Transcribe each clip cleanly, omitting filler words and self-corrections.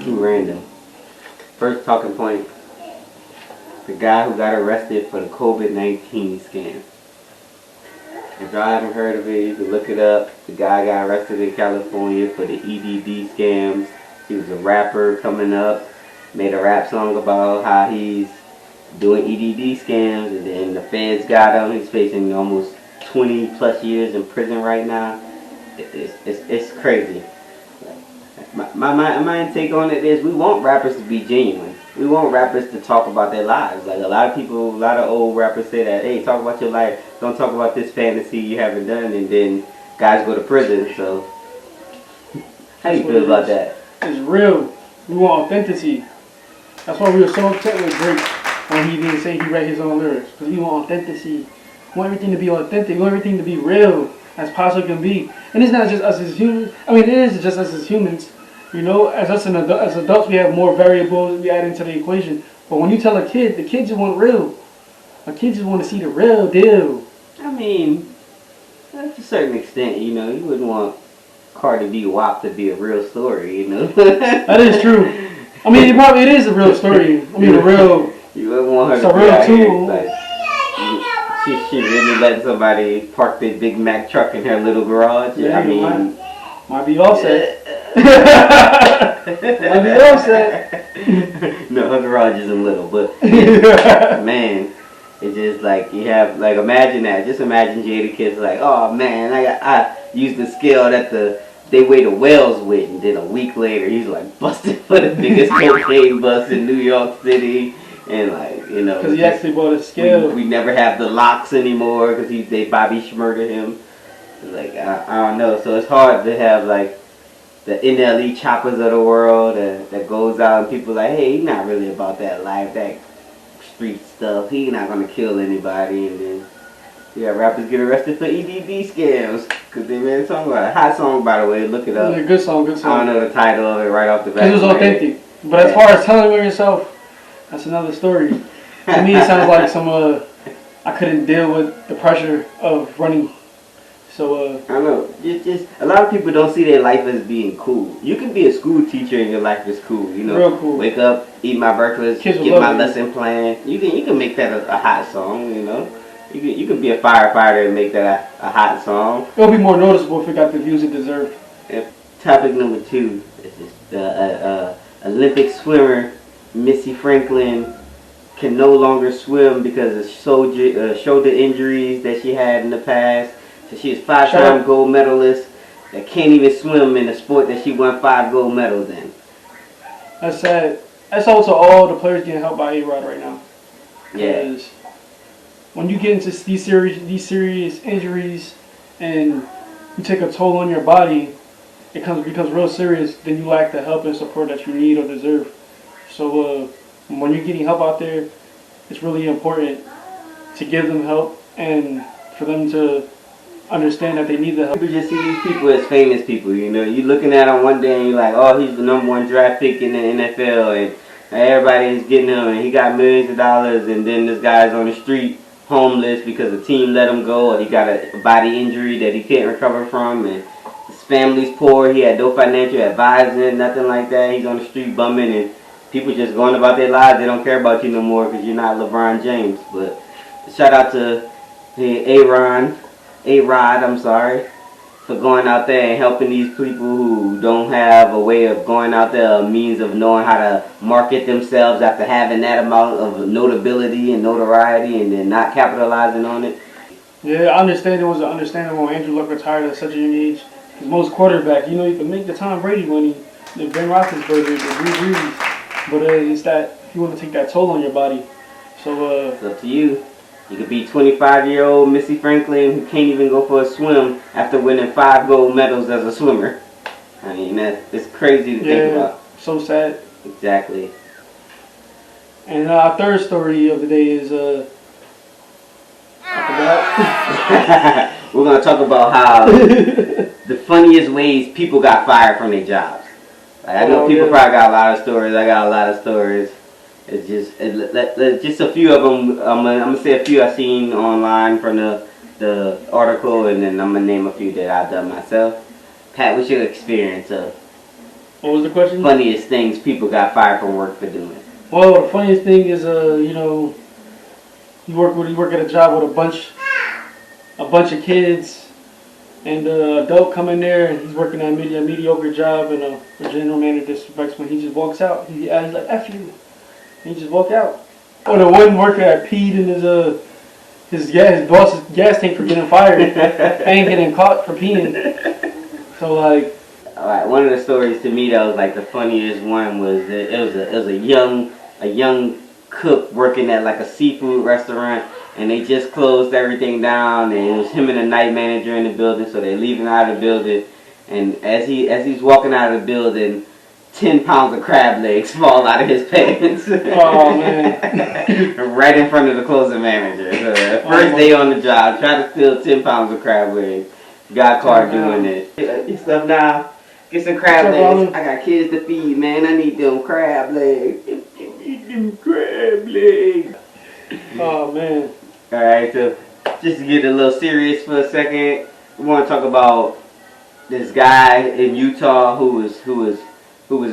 Too random. First talking point, the guy who got arrested for the COVID-19 scam. If y'all haven't heard of it, you can look it up. The guy got arrested in California for the EDD scams. He was a rapper coming up, made a rap song about how he's doing EDD scams, and then the feds got him. He's facing almost 20 plus years in prison right now. It's crazy. My take on it is we want rappers to be genuine. We want rappers to talk about their lives. Like a lot of people, a lot of old rappers say that, hey, talk about your life. Don't talk about this fantasy you haven't done, and then guys go to prison. So how do you feel about that? It's real. We want authenticity. That's why we were so upset with Drake when he didn't say he read his own lyrics. Because we want authenticity. We want everything to be authentic. We want everything to be real as possible can be. And it's not just us as humans. I mean, it is just us as humans. You know, as adults, we have more variables we add into the equation. But when you tell a kid, the kids just want real. A kid just want to see the real deal. I mean, to a certain extent, you know, you wouldn't want Cardi B WAP to be a real story, you know. That is true. I mean, it is a real story. I mean, a real. You wouldn't want her it's to a be real out tool. here, like, she really letting somebody park their Big Mac truck in her little garage. Yeah, I mean, might be offset. Might be offset. No, her garage isn't little, but man, it's just like you have like imagine that. Just imagine Jada Kids like, oh man, I used the scale that they weigh the whales with, and then a week later he's like busted for the biggest cocaine bust in New York City. And like, you know, because he actually bought a scale. We never have the locks anymore because they Bobby Shmurda him. Like I don't know, so it's hard to have like the NLE choppers of the world that goes out and people like, hey, he's not really about that life, that street stuff. He's not gonna kill anybody, and then yeah, rappers get arrested for EDD scams because they made a song about it. A hot song, by the way. Look it up. Yeah, good song, good song. I don't know the title of it right off the bat. It was authentic, but as far as telling it yourself, that's another story. To me, it sounds like some I couldn't deal with the pressure of running. So I don't know. Just a lot of people don't see their life as being cool. You can be a school teacher and your life is cool. You know, real cool. Wake up, eat my breakfast, Kids get my lesson plan. You can make that a hot song. You know, you can be a firefighter and make that a hot song. It'll be more noticeable if it got the views it deserved. Topic number 2 is the Olympic swimmer Missy Franklin can no longer swim because of shoulder injuries that she had in the past. So she is 5-time gold medalist that can't even swim in the sport that she won 5 gold medals in. That's sad. That's also all the players getting helped by A-Rod right now. Yeah. When you get into these serious injuries and you take a toll on your body, it becomes real serious. Then you lack the help and support that you need or deserve. So when you're getting help out there, it's really important to give them help and for them to understand that they need the help. You just see these people as famous people, you know. You're looking at them one day and you're like, oh, he's the #1 draft pick in the NFL, and everybody's getting him, and he got millions of dollars, and then this guy's on the street homeless because the team let him go, or he got a body injury that he can't recover from, and his family's poor, he had no financial advisor, nothing like that. He's on the street bumming, and people just going about their lives. They don't care about you no more because you're not LeBron James. But shout out to A-Rod, for going out there and helping these people who don't have a way of going out there, a means of knowing how to market themselves after having that amount of notability and notoriety and then not capitalizing on it. Yeah, I understand it was understandable when Andrew Luck retired at such a young age. Because most quarterbacks, you know, you can make the Tom Brady money, the Ben Roethlisberger, the Drew Brees. But it's that you want to take that toll on your body. So it's up to you. You could be 25-year-old Missy Franklin who can't even go for a swim after winning 5 gold medals as a swimmer. I mean, it's crazy to think about. So sad. Exactly. And our third story of the day is I We're gonna talk about how the funniest ways people got fired from their jobs. Like, I know people probably got a lot of stories. I got a lot of stories. It's just a few of them. I'm gonna say a few I've seen online from the article, and then I'm gonna name a few that I've done myself. Pat, what's your experience of What was the question? funniest things people got fired from work for doing? Well, the funniest thing is, you know, you work at a job with a bunch of kids, and the adult come in there and he's working at a mediocre job, and a general manager disrespects when he just walks out. He's like, F you. And he just walk out. Or the one worker that peed in his boss's gas tank for getting fired and getting caught for peeing. So like. Alright, one of the stories to me that was like the funniest one was that it was a young cook working at like a seafood restaurant, and they just closed everything down, and it was him and the night manager in the building, so they're leaving out of the building, and as he's walking out of the building, 10 pounds of crab legs fall out of his pants. Oh man. Right in front of the closing manager. So first day on the job, try to steal 10 pounds of crab legs. Got caught doing it. Get stuff now. Get some crab legs. I got kids to feed, man. I need them crab legs. I need them crab legs. Oh man. Alright, so just to get a little serious for a second, we want to talk about this guy in Utah who was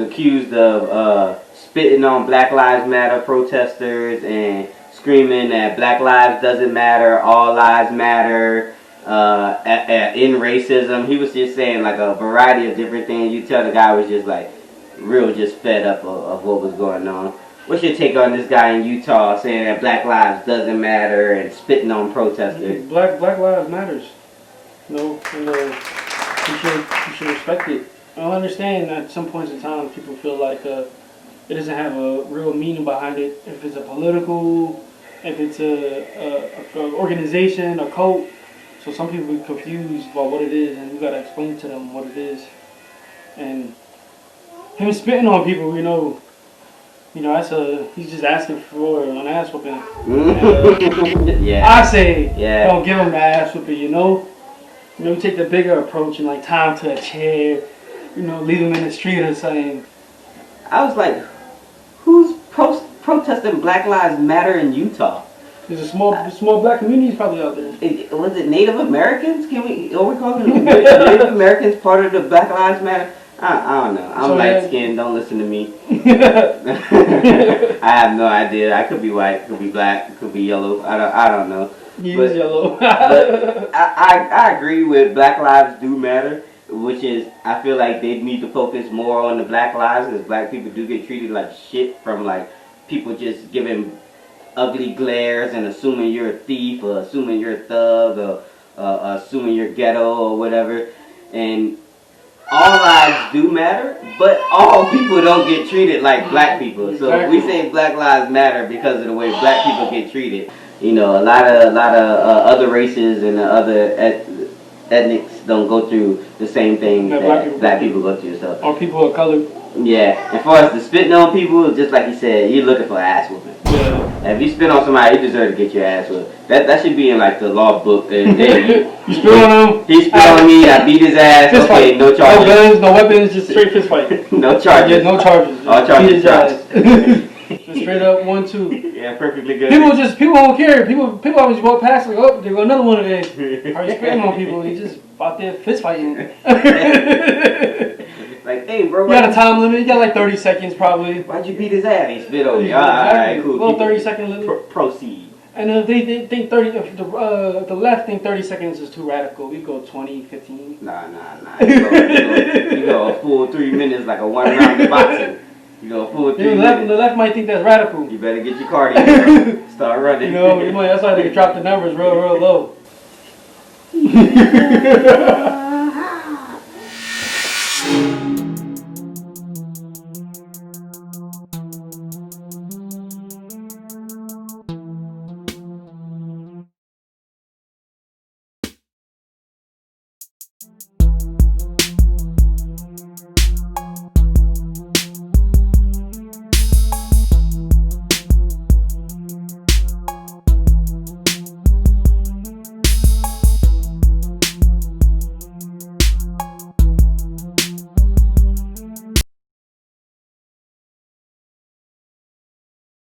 accused of spitting on Black Lives Matter protesters and screaming that Black lives doesn't matter, all lives matter. In racism, he was just saying like a variety of different things. You tell the guy was just like just fed up of what was going on. What's your take on this guy in Utah saying that Black lives doesn't matter and spitting on protesters? Black lives matters. No, and you should respect it. I understand at some points in time people feel like it doesn't have a real meaning behind it. If it's a political, if it's a organization, a cult. So some people get confused about what it is, and you gotta explain to them what it is. And him spitting on people, he's just asking for an ass whooping. Yeah. I say, don't give him the ass whooping. You take the bigger approach and like tie him to a chair. Leave him in the street or something. I was like, who's protesting Black Lives Matter in Utah? There's a small black community probably out there. Was it Native Americans? Are we calling Native Americans part of the Black Lives Matter? I don't know. I'm light skinned. Don't listen to me. I have no idea. I could be white, could be black, could be yellow. I don't know. He is yellow. But I agree with Black Lives do matter, which is I feel like they need to focus more on the Black lives, because Black people do get treated like shit from like people just giving ugly glares and assuming you're a thief or assuming you're a thug or assuming you're ghetto or whatever. And all lives do matter, but all people don't get treated like Black people. So we say Black Lives Matter because of the way Black people get treated. A lot of other races and other ethnics don't go through the same thing that black people go through. So. Or people of color. Yeah, as far as the spitting on people, just like you said, you're looking for an ass whooping. Yeah. If you spit on somebody, you deserve to get your ass whooped. That should be in like the law book. You spit on him? He spit on me, I beat his ass. Fist okay, fight. no charges. No guns, no weapons, just straight fist fight. No charges. Yeah, no charges. All charges dropped. Just straight up 1-2. Yeah, perfectly good. People don't care. People always walk past like, oh, there go another one of these. Are you spitting on people? He just out there fist fighting. Like, hey, bro. You got a time limit. You got like 30 seconds probably. Why'd you beat his ass? He spit on me. All Exactly. right, cool. Little 30-second limit. Proceed. And if they think 30, if the left think 30 seconds is too radical, we go 20, 15. Nah. You go a full 3 minutes like a 1 round of boxing. You go a full 3 minutes. The left might think that's radical. You better get your cardio. Start running. That's why they can drop the numbers real low. it.